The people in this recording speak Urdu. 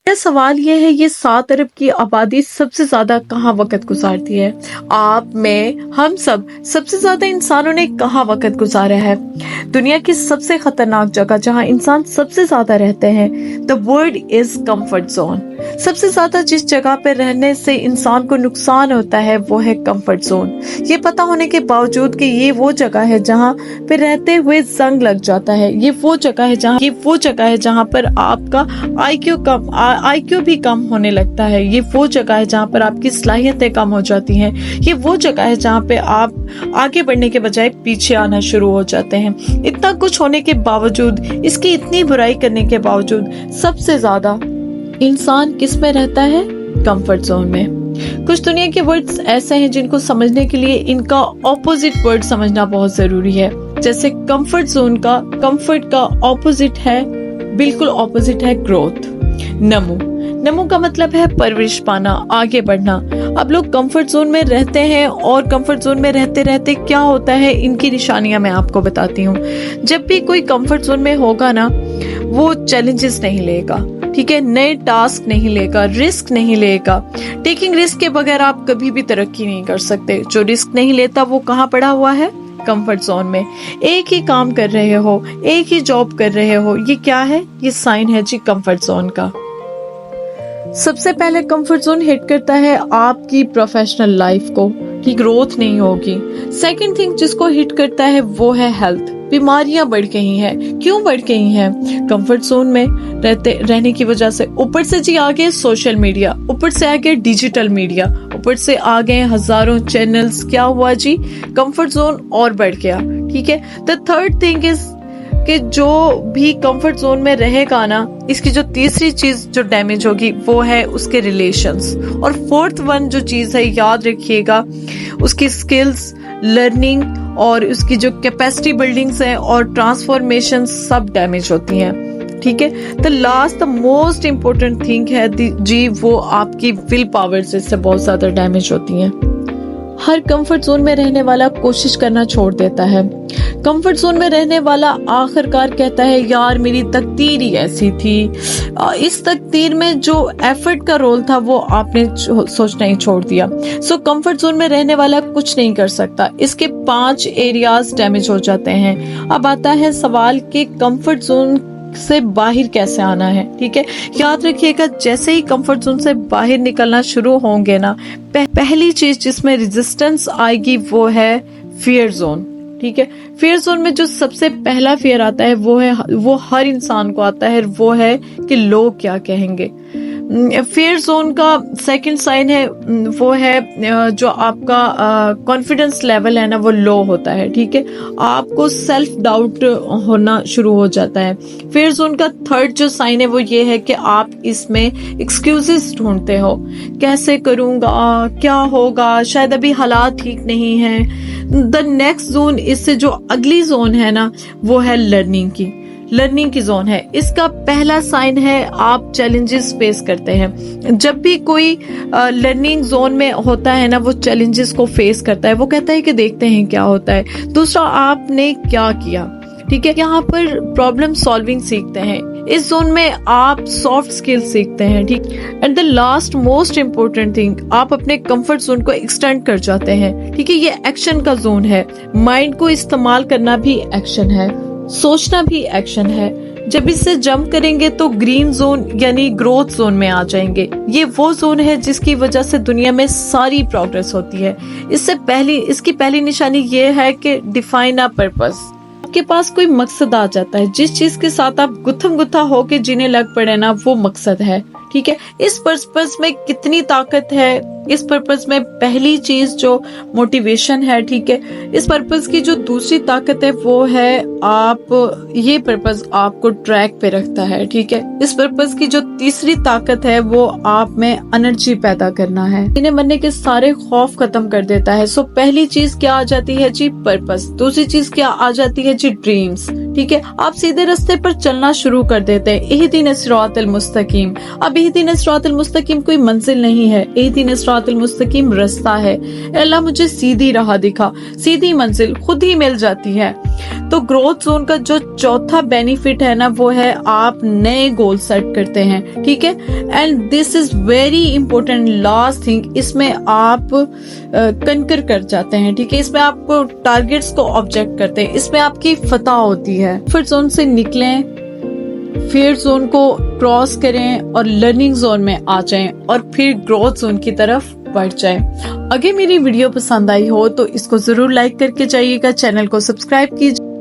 سوال یہ ہے، یہ 7 ارب کی آبادی سب سے زیادہ کہاں وقت گزارتی ہے؟ آپ، میں، ہم سب سے زیادہ انسانوں نے کہاں وقت گزارا ہے؟ دنیا کی سب سے خطرناک جگہ جہاں انسان سب سے زیادہ رہتے ہیں، the word is comfort zone۔ سب سے زیادہ جس جگہ پہ رہنے سے انسان کو نقصان ہوتا ہے وہ ہے کمفرٹ زون۔ یہ پتہ ہونے کے باوجود کہ یہ وہ جگہ ہے جہاں پہ رہتے ہوئے زنگ لگ جاتا ہے، یہ وہ جگہ ہے جہاں پر آپ کا آئی کیو بھی کم ہونے لگتا ہے، یہ وہ جگہ ہے جہاں پر آپ کی صلاحیتیں کم ہو جاتی ہیں، یہ وہ جگہ ہے جہاں پہ آپ آگے بڑھنے کے بجائے پیچھے آنا شروع ہو جاتے ہیں۔ اتنا کچھ ہونے کے باوجود، اس کی اتنی برائی کرنے کے باوجود، سب سے زیادہ انسان کس میں رہتا ہے؟ کمفرٹ زون میں۔ کچھ دنیا کے ورڈز ایسے ہیں جن کو سمجھنے کے لیے ان کا اپوزٹ ورڈ سمجھنا بہت ضروری ہے۔ جیسے کمفرٹ زون کا کمفرٹ کا اپوزٹ ہے، بالکل اپوزٹ ہے گروتھ، نمو کا مطلب ہے پرورش پانا، آگے بڑھنا۔ اب لوگ کمفرٹ زون میں رہتے ہیں اور کمفرٹ زون میں رہتے رہتے کیا ہوتا ہے، ان کی نشانیاں میں آپ کو بتاتی ہوں۔ جب بھی کوئی کمفرٹ زون میں ہوگا نا، وہ چیلنجز نہیں لے گا، ٹھیک ہے، نئے ٹاسک نہیں لے گا، رسک نہیں لے گا۔ ٹیکنگ رسک کے بغیر آپ کبھی بھی ترقی نہیں کر سکتے۔ جو رسک نہیں لیتا وہ کہاں پڑا ہوا ہے؟ کمفرٹ زون میں۔ ایک ہی کام کر رہے ہو، ایک ہی جاب کر رہے ہو، یہ کیا ہے؟ یہ سائن ہے جی کمفرٹ زون کا۔ سب سے پہلے کمفرٹ زون ہٹ کرتا ہے آپ کی پروفیشنل لائف کو، کی گروتھ نہیں ہوگی۔ سیکنڈ تھنگ جس کو ہٹ کرتا ہے وہ ہے ہیلتھ۔ بیماریاں بڑھ گئی ہیں۔ کیوں بڑھ گئی ہیں؟ کمفرٹ زون میں رہنے کی وجہ سے۔ اوپر سے جی آگے سوشل میڈیا، اوپر سے آگے ڈیجیٹل میڈیا، اوپر سے آگے ہزاروں چینلز۔ کیا ہوا جی؟ کمفرٹ زون اور بڑھ گیا، ٹھیک ہے۔ دا تھرڈ تھنگ از کہ جو بھی کمفرٹ زون میں رہے گا نا، اس کی جو تیسری چیز جو ڈیمیج ہوگی وہ ہے اس کے ریلیشنز۔ اور فورتھ ون جو چیز ہے، یاد رکھیے گا، اس کی سکلز، لرننگ اور اس کی جو کیپیسٹی بلڈنگز ہیں اور ٹرانسفارمیشن سب ڈیمیج ہوتی ہیں، ٹھیک ہے۔ دا موسٹ امپورٹنٹ تھنگ ہے جی، وہ آپ کی ول پاورز اس سے بہت زیادہ ڈیمیج ہوتی ہیں۔ ہر کمفرٹ زون میں رہنے والا کوشش کرنا چھوڑ دیتا ہے۔ کمفرٹ زون میں رہنے والا آخر کار کہتا ہے یار میری تقدیر ہی ایسی تھی۔ اس تقدیر میں جو ایفرٹ کا رول تھا وہ آپ نے سوچنا ہی چھوڑ دیا۔ سو کمفرٹ زون میں رہنے والا کچھ نہیں کر سکتا۔ اس کے 5 ایریاز ڈیمیج ہو جاتے ہیں۔ اب آتا ہے سوال کہ کمفرٹ زون سے باہر کیسے آنا ہے، ٹھیک ہے۔ یاد رکھیے گا، جیسے ہی کمفرٹ زون سے باہر نکلنا شروع ہوں گے نا، پہلی چیز جس میں ریزسٹنس آئے گی وہ ہے فیئر زون، ٹھیک ہے۔ فیئر زون میں جو سب سے پہلا فیئر آتا ہے وہ ہر انسان کو آتا ہے، وہ ہے کہ لوگ کیا کہیں گے۔ فیئر زون کا سیکنڈ سائن ہے وہ ہے جو آپ کا کانفیڈنس لیول ہے نا، وہ لو ہوتا ہے، ٹھیک ہے۔ آپ کو سیلف ڈاؤٹ ہونا شروع ہو جاتا ہے۔ فیئر زون کا تھرڈ جو سائن ہے وہ یہ ہے کہ آپ اس میں ایکسکیوزز ڈھونڈتے ہو، کیسے کروں گا، کیا ہوگا، شاید ابھی حالات ٹھیک نہیں ہیں۔ دا نیکسٹ زون، اس سے جو اگلی زون ہے نا، وہ ہے لرننگ کی زون ہے۔ اس کا پہلا سائن ہے آپ چیلنجز فیس کرتے ہیں۔ جب بھی کوئی لرننگ زون میں ہوتا ہے نا، وہ چیلنجز کو فیس کرتا ہے، وہ کہتا ہے کہ دیکھتے ہیں کیا ہوتا ہے۔ دوسرا، آپ نے کیا کیا، ٹھیک ہے۔ یہاں پر پرابلم سالونگ سیکھتے ہیں۔ اس زون میں آپ سافٹ اسکل سیکھتے ہیں، ٹھیک۔ And the last most important thing, آپ اپنے کمفرٹ زون کو ایکسٹینڈ کر جاتے ہیں، ٹھیک ہے۔ یہ ایکشن کا زون ہے۔ مائنڈ کو استعمال کرنا بھی ایکشن ہے، سوچنا بھی ایکشن ہے۔ جب اس سے جمپ کریں گے تو گرین زون یعنی گروتھ زون میں آ جائیں گے۔ یہ وہ زون ہے جس کی وجہ سے دنیا میں ساری پروگریس ہوتی ہے۔ اس کی پہلی نشانی یہ ہے کہ ڈیفائن اے پرپس۔ آپ کے پاس کوئی مقصد آ جاتا ہے، جس چیز کے ساتھ آپ گتھم گتھا ہو کے جینے لگ پڑے نا، وہ مقصد ہے، ٹھیک ہے۔ اس پرپس میں کتنی طاقت ہے؟ اس پرپس میں پہلی چیز جو موٹیویشن ہے، ٹھیک ہے۔ اس پرپس کی جو دوسری طاقت ہے وہ ہے یہ پرپس آپ کو ٹریک پہ رکھتا ہے، ٹھیک ہے۔ اس پرپس کی جو تیسری طاقت ہے وہ آپ میں انرجی پیدا کرنا ہے، انہیں مرنے کے سارے خوف ختم کر دیتا ہے۔ سو پہلی چیز کیا آ جاتی ہے جی؟ پرپس۔ دوسری چیز کیا آ جاتی ہے جی؟ ڈریمز، ٹھیک ہے۔ آپ سیدھے راستے پر چلنا شروع کر دیتے ہیں۔ اہدنا الصراط المستقیم۔ اب اہدنا الصراط المستقیم کوئی منزل نہیں ہے، اہدنا الصراط المستقیم رستہ ہے۔ اللہ مجھے سیدھی راہ دکھا، سیدھی منزل خود ہی مل جاتی ہے۔ تو گروتھ زون کا جو چوتھا بینیفٹ ہے نا وہ ہے آپ نئے گول سیٹ کرتے ہیں، ٹھیک ہے. And this is very important last thing, اس میں آپ کنکر کر جاتے ہیں، ٹھیک ہے. اس میں آپ کو ٹارگیٹس کو آبجیکٹ کرتے ہیں، اس میں آپ کی فتح ہوتی ہے. کمفرٹ زون سے نکلیں، فیئر زون کو کراس کریں اور لرننگ زون میں آ جائیں اور پھر گروتھ زون کی طرف بڑھ جائیں. اگر میری ویڈیو پسند آئی ہو تو اس کو ضرور لائک کر کے جائیے گا، چینل کو سبسکرائب کیجیے.